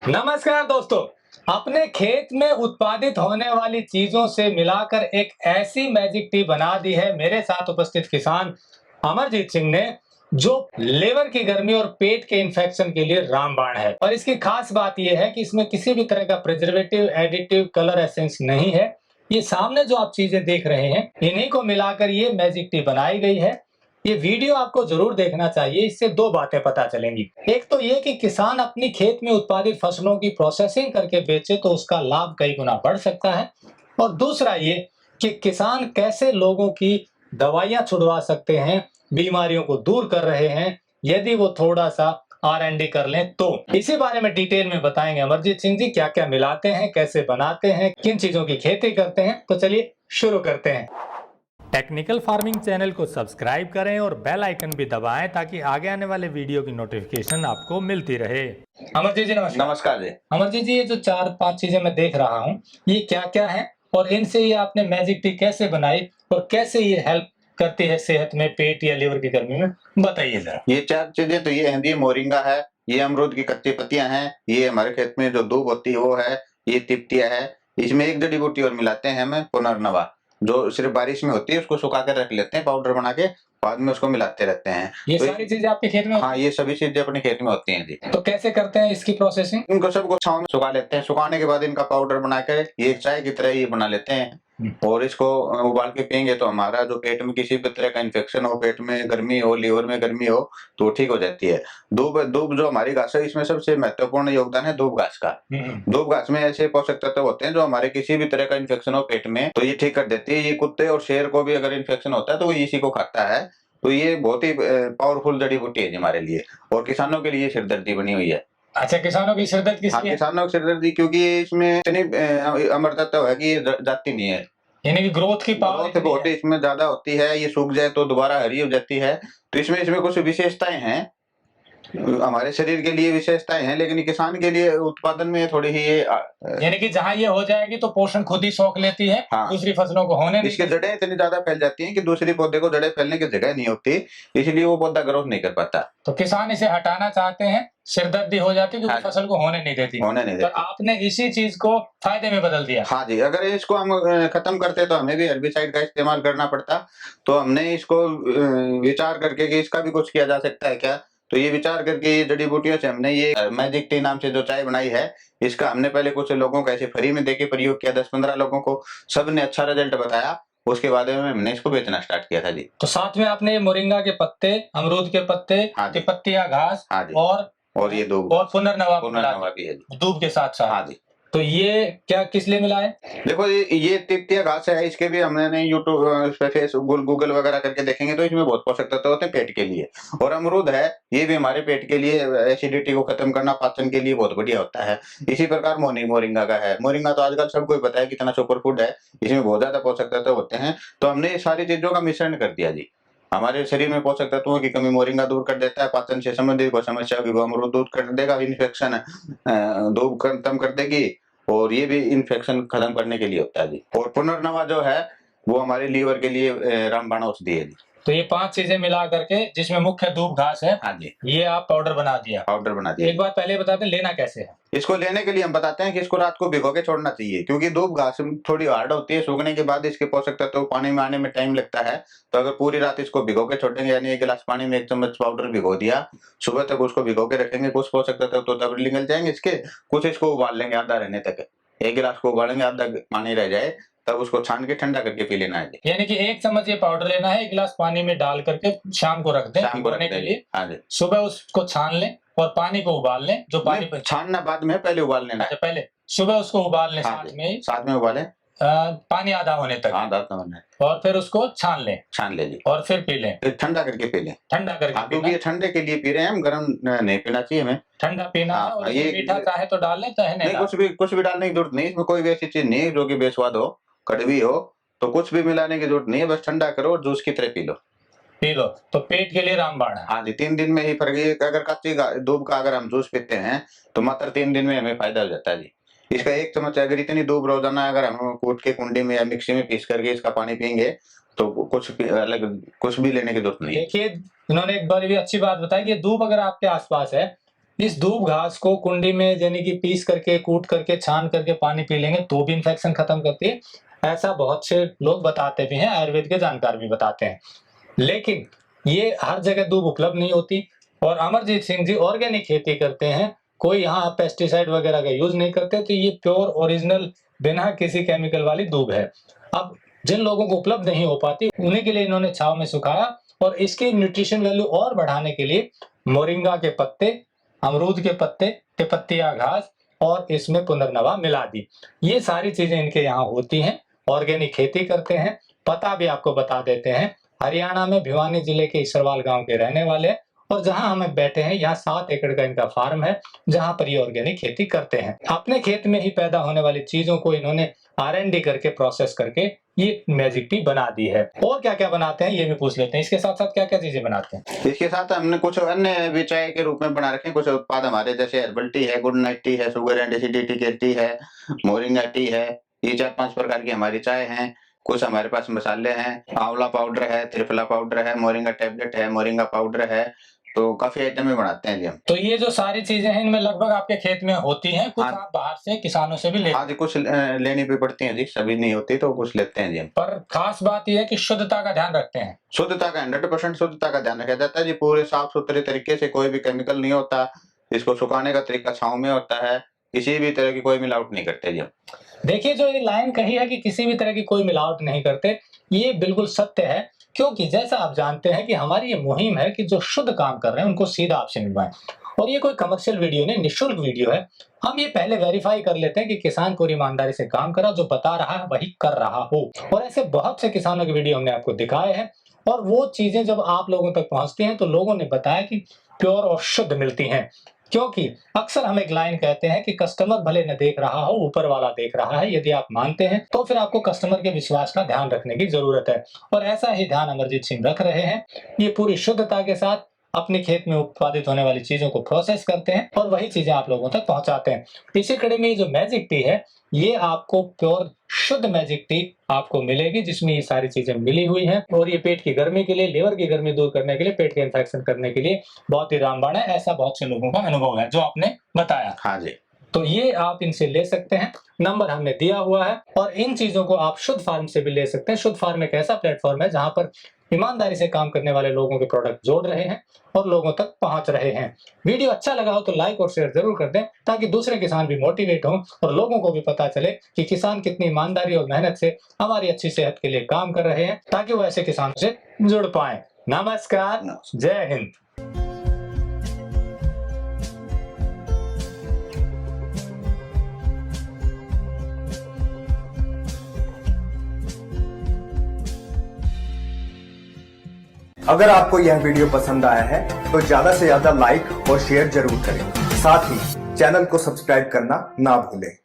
नमस्कार दोस्तों। अपने खेत में उत्पादित होने वाली चीजों से मिलाकर एक ऐसी मैजिक टी बना दी है मेरे साथ उपस्थित किसान अमरजीत सिंह ने, जो लेवर की गर्मी और पेट के इन्फेक्शन के लिए रामबाण है। और इसकी खास बात यह है कि इसमें किसी भी तरह का प्रिजर्वेटिव, एडिटिव, कलर एसेंस नहीं है। ये सामने जो आप चीजें देख रहे हैं, इन्हीं को मिलाकर ये मैजिक टी बनाई गई है। ये वीडियो आपको जरूर देखना चाहिए। इससे दो बातें पता चलेंगी। एक तो ये कि किसान अपनी खेत में उत्पादित फसलों की प्रोसेसिंग करके बेचे तो उसका लाभ कई गुना बढ़ सकता है। और दूसरा ये कि किसान कैसे लोगों की दवाइयां छुड़वा सकते हैं, बीमारियों को दूर कर रहे हैं, यदि वो थोड़ा सा R&D कर लें तो। इसी बारे में डिटेल में बताएंगे अमरजीत सिंह जी, क्या क्या मिलाते हैं, कैसे बनाते हैं, किन चीजों की खेती करते हैं। तो चलिए शुरू करते हैं। टेक्निकल फार्मिंग चैनल को सब्सक्राइब करें और बेल आइकन भी दबाएं ताकि आगे आने वाले वीडियो की नोटिफिकेशन आपको मिलती रहे। अमरजीत जी नमस्कार। नमस्कार जी। अमरजीत जी, ये जो 4-5 चीजें मैं देख रहा हूँ, ये क्या क्या है और इनसे ये आपने मैजिक टी कैसे बनाई और कैसे ये हेल्प करती है सेहत में, पेट या लीवर की गर्मी में, बताइए जरा। ये 4 चीजें तो ये है, मोरिंगा है, ये अमरूद की कच्ची पत्तियां हैं, ये हमारे खेत में जो दूब होती है वो है, ये तिपतिया है। इसमें एक जड़ी बूटी और मिलाते हैं हम, पुनर्नवा, जो सिर्फ बारिश में होती है, उसको सुखा कर रख लेते हैं पाउडर बना के, बाद में उसको मिलाते रहते हैं। ये तो सारी चीजें आपके खेत में? हाँ, ये सभी चीजें अपने खेत में होती हैं जी। तो कैसे करते हैं इसकी प्रोसेसिंग? इनको सबको छांव में सुखा लेते हैं, सुखाने के बाद इनका पाउडर बना के ये चाय की तरह ये बना लेते हैं और इसको उबाल के पियेंगे तो हमारा जो पेट में किसी भी तरह का इन्फेक्शन हो, पेट में गर्मी हो, लीवर में गर्मी हो, तो ठीक हो जाती है। दूब दूब जो हमारी घास है, इसमें सबसे महत्वपूर्ण योगदान है दूब घास का। दूब घास में ऐसे पोषक तत्व होते हैं जो हमारे किसी भी तरह का इन्फेक्शन हो पेट में तो ये ठीक कर देती है। ये कुत्ते और शेर को भी अगर इन्फेक्शन होता है तो वो इसी को खाता है। तो ये बहुत ही पावरफुल जड़ी बूटी है हमारे लिए, और किसानों के लिए सिरदर्दी बनी हुई है। अच्छा, किसानों की सिरदर्द किस लिए? किसानों की सिरदर्दी क्योंकि इसमें इतनी अमर तत्व है कि ये जाती नहीं है, यानी कि ग्रोथ की पावर ग्रोथ बहुत इसमें ज्यादा होती है। ये सूख जाए तो दोबारा हरी हो जाती है। तो इसमें इसमें कुछ विशेषताएं हैं, हमारे शरीर के लिए विशेषताएं हैं, लेकिन किसान के लिए उत्पादन में थोड़ी ही ये यानी कि जहाँ ये हो जाएगी तो पोषण खुद ही सोख लेती है। हाँ, दूसरी फसलों को होने नहीं इसकी देती। जड़ें इतनी ज्यादा फैल जाती हैं कि दूसरी पौधे को जड़ें फैलने की जगह नहीं होती, इसलिए वो पौधा ग्रोथ नहीं कर पाता। तो किसान इसे हटाना चाहते हैं, सिरदर्दी हो जाती है क्योंकि हाँ, फसल को होने नहीं देती। तो आपने इसी चीज को फायदे में बदल दिया। हाँ जी, अगर इसको हम खत्म करते तो हमें भी हर्बिसाइड का इस्तेमाल करना पड़ता। तो हमने इसको विचार करके कि इसका भी कुछ किया जा सकता है क्या, तो ये विचार करके ये जड़ी बूटियों से हमने ये मैजिक टी नाम से जो चाय बनाई है, इसका हमने पहले कुछ लोगों को ऐसे फ्री में देके प्रयोग किया, 10-15 लोगों को, सबने अच्छा रिजल्ट बताया। उसके बाद में हमने इसको बेचना स्टार्ट किया था जी। तो साथ में आपने मोरिंगा के पत्ते, अमरूद के पत्ते, हाँ जी, पत्तियां, घास, हाँ जी, और ये दूब और पुनर्नवा भी है जी, दूब के साथ साथ। हाँ जी। तो ये क्या किस लिए मिला है? देखो ये तिपतिया घास है, इसके भी हमने यूट्यूब पे फेसबुक गूगल वगैरह करके देखेंगे तो इसमें बहुत पोषक तत्व होते हैं पेट के लिए। और अमरूद है, ये भी हमारे पेट के लिए एसिडिटी को खत्म करना, पाचन के लिए बहुत बढ़िया होता है। इसी प्रकार मोरिंगा का है। मोरिंगा तो आजकल सबको ही पता है कितना सुपर फूड है, इसमें बहुत ज्यादा पोषक तत्व होते हैं। तो हमने ये सारी चीजों का मिश्रण कर दिया जी। हमारे शरीर में पोषक तत्वों की कमी मोरिंगा दूर कर देता है, पाचन से संबंधित कोई समस्या होगी वो अमरूद दूर कर देगा, इन्फेक्शन दूर खत्म कर देगी, और ये भी इन्फेक्शन खत्म करने के लिए होता है जी। और पुनर्नवा जो है वो हमारे लीवर के लिए रामबाण औषधि है जी। तो ये 5 चीजें मिला करके, जिसमें मुख्य दूब घास है, हाँ जी, ये आप पाउडर बना दिया। पाउडर बना दिया। एक बात पहले बता दें, लेना कैसे है? इसको लेने के लिए हम बताते हैं कि इसको रात को भिगो के छोड़ना चाहिए, क्योंकि दूब घास थोड़ी हार्ड होती है, सूखने के बाद इसके पोषक तत्व पानी में आने में टाइम लगता है। तो अगर पूरी रात इसको भिगो के छोड़ेंगे, यानी 1 गिलास पानी में 1 चम्मच पाउडर भिगो दिया, सुबह तक उसको भिगो के रखेंगे, कुछ पोषक तत्व तो तब निकल जाएंगे इसके, कुछ इसको उबाल लेंगे आधा रहने तक। 1 गिलास को उबालेंगे, आधा पानी रह जाए, तब उसको छान के ठंडा करके पी लेना है। यानी कि 1 चम्मच ये पाउडर लेना है, 1 गिलास पानी में डाल करके शाम को रख दें, शाम को रखने के लिए। हाँ जी, सुबह उसको छान लें और पानी को उबाल लें। जो पानी पर छानना बाद में, पहले उबाल लेना है। पहले सुबह उसको उबाल लें, हाँ साथ में उबालें, पानी आधा होने तक, और फिर उसको छान ले जी, और फिर पी लें, फिर ठंडा करके पी लें। ठंडा करके क्योंकि ये ठंडे के लिए पी रहे हैं हम, गर्म नहीं पीना चाहिए हमें, ठंडा पीना है। और ये मीठा चाहे तो डाल लें, चाहे नहीं, कुछ भी डालने की जरूरत नहीं, इसमें कोई भी ऐसी चीज नहीं है जो कि बेस्वाद हो, कड़वी हो, तो कुछ भी मिलाने की जरूरत नहीं है, बस ठंडा करो और जूस की तरह पी लो। तो पेट के लिए रामबाण है। हाँ जी, 3 दिन में ही फर्क है। अगर कच्ची दूब का अगर हम जूस पीते हैं तो मात्र 3 दिन में हमें फायदा हो जाता है जी। इसका 1 चम्मच, अगर इतनी दूब रोजाना अगर हम कूट के कुंडी में या मिक्सी में पीस करके इसका पानी पियेंगे तो कुछ भी लेने की जरूरत नहीं है। देखिए, इन्होंने एक बड़ी भी अच्छी बात बताई कि दूब अगर आपके आसपास है इस दूब घास को कुंडी में यानी कि पीस करके, कूट करके, छान करके पानी पी लेंगे तो भी इन्फेक्शन खत्म करती है। ऐसा बहुत से लोग बताते भी हैं, आयुर्वेद के जानकार भी बताते हैं। लेकिन ये हर जगह दूब उपलब्ध नहीं होती और अमरजीत सिंह जी ऑर्गेनिक खेती करते हैं, कोई यहाँ पेस्टिसाइड वगैरह का यूज नहीं करते, तो ये प्योर ओरिजिनल बिना किसी केमिकल वाली दूब है। अब जिन लोगों को उपलब्ध नहीं हो पाती उन्हीं के लिए इन्होंने छांव में सुखाया और इसकी न्यूट्रिशन वैल्यू और बढ़ाने के लिए मोरिंगा के पत्ते, अमरूद के पत्ते, टिपत्तिया घास और इसमें पुनर्नवा मिला दी। ये सारी चीजें इनके यहाँ होती हैं, ऑर्गेनिक खेती करते हैं। पता भी आपको बता देते हैं, हरियाणा में भिवानी जिले के इसरवाल गांव के रहने वाले हैं और जहां हमें बैठे हैं यहाँ 7 एकड़ का इनका फार्म है जहां पर ये ऑर्गेनिक खेती करते हैं। अपने खेत में ही पैदा होने वाली चीजों को इन्होंने R&D करके प्रोसेस करके ये मैजिक टी बना दी है। और क्या क्या बनाते हैं ये भी पूछ लेते हैं, इसके साथ साथ क्या क्या चीजें बनाते हैं। इसके साथ हमने कुछ अन्य भी चाय के रूप में बना रखे हैं। कुछ उत्पाद हमारे जैसे हर्बल टी है, गुड नाइट टी है, शुगर एंड एसिडिटी की टी है, मोरिंगा टी है। ये 4-5 प्रकार की हमारी चाय हैं। कुछ हमारे पास मसाले हैं, आंवला पाउडर है, त्रिफला पाउडर है, मोरिंगा टैबलेट है, मोरिंगा पाउडर है, तो काफी आइटम भी बनाते हैं जी हम। तो ये जो सारी चीजें हैं इनमें लगभग आपके खेत में होती हैं, कुछ हाँ। आप बाहर से किसानों से भी लेते हैं। हाँ जी, कुछ लेनी भी पड़ती है जी, सभी नहीं होती तो कुछ लेते हैं जी हम। पर खास बात यह है कि शुद्धता का ध्यान रखते हैं। शुद्धता का 100% शुद्धता का ध्यान रखा जाता है जी। पूरे साफ सुथरे तरीके से, कोई भी केमिकल नहीं होता। इसको सुखाने का तरीका छांव में होता है। किसी भी तरह की कोई मिलावट नहीं करते जी हम। देखिए जो ये लाइन कही है कि किसी भी तरह की कोई मिलावट नहीं करते, ये बिल्कुल सत्य है, क्योंकि जैसा आप जानते हैं कि हमारी ये मुहिम है कि जो शुद्ध काम कर रहे हैं उनको सीधा आपसे मिलवाएं। और ये कोई कमर्शियल वीडियो नहीं, निःशुल्क वीडियो है। हम ये पहले वेरीफाई कर लेते हैं कि किसान पूरी ईमानदारी से काम कर रहा, जो बता रहा है वही कर रहा हो। और ऐसे बहुत से किसानों के वीडियो हमने आपको दिखाए हैं और वो चीजें जब आप लोगों तक पहुंचती हैं तो लोगों ने बताया कि प्योर और शुद्ध मिलती हैं। क्योंकि अक्सर हम एक लाइन कहते हैं कि कस्टमर भले न देख रहा हो, ऊपर वाला देख रहा है। यदि आप मानते हैं तो फिर आपको कस्टमर के विश्वास का ध्यान रखने की जरूरत है और ऐसा ही ध्यान अमरजीत सिंह रख रहे हैं। ये पूरी शुद्धता के साथ अपने खेत में उत्पादित होने वाली चीजों को प्रोसेस करते हैं और वही चीजें आप लोगों तक पहुंचाते हैं। इसी कड़ी में ये जो मैजिक टी है, ये आपको प्योर शुद्ध मैजिक टी आपको मिलेगी जिसमें ये सारी चीजें मिली हुई हैं और ये पेट की गर्मी के लिए, लिवर की गर्मी दूर करने के लिए, पेट के इन्फेक्शन करने के लिए बहुत ही रामबाण है। ऐसा बहुत से लोगों का अनुभव है जो आपने बताया। हाँ जी, तो ये आप इनसे ले सकते हैं, नंबर हमने दिया हुआ है। और इन चीजों को आप शुद्ध फार्म से भी ले सकते हैं। शुद्ध फार्म एक ऐसा प्लेटफॉर्म है जहां पर ईमानदारी से काम करने वाले लोगों के प्रोडक्ट जोड़ रहे हैं और लोगों तक पहुंच रहे हैं। वीडियो अच्छा लगा हो तो लाइक और शेयर जरूर कर दें ताकि दूसरे किसान भी मोटिवेट हों और लोगों को भी पता चले कि किसान कितनी ईमानदारी और मेहनत से हमारी अच्छी सेहत के लिए काम कर रहे हैं ताकि वो ऐसे किसानों से जुड़ पाए। नमस्कार, जय हिंद। अगर आपको यह वीडियो पसंद आया है तो ज्यादा से ज्यादा लाइक और शेयर जरूर करें। साथ ही चैनल को सब्सक्राइब करना ना भूलें।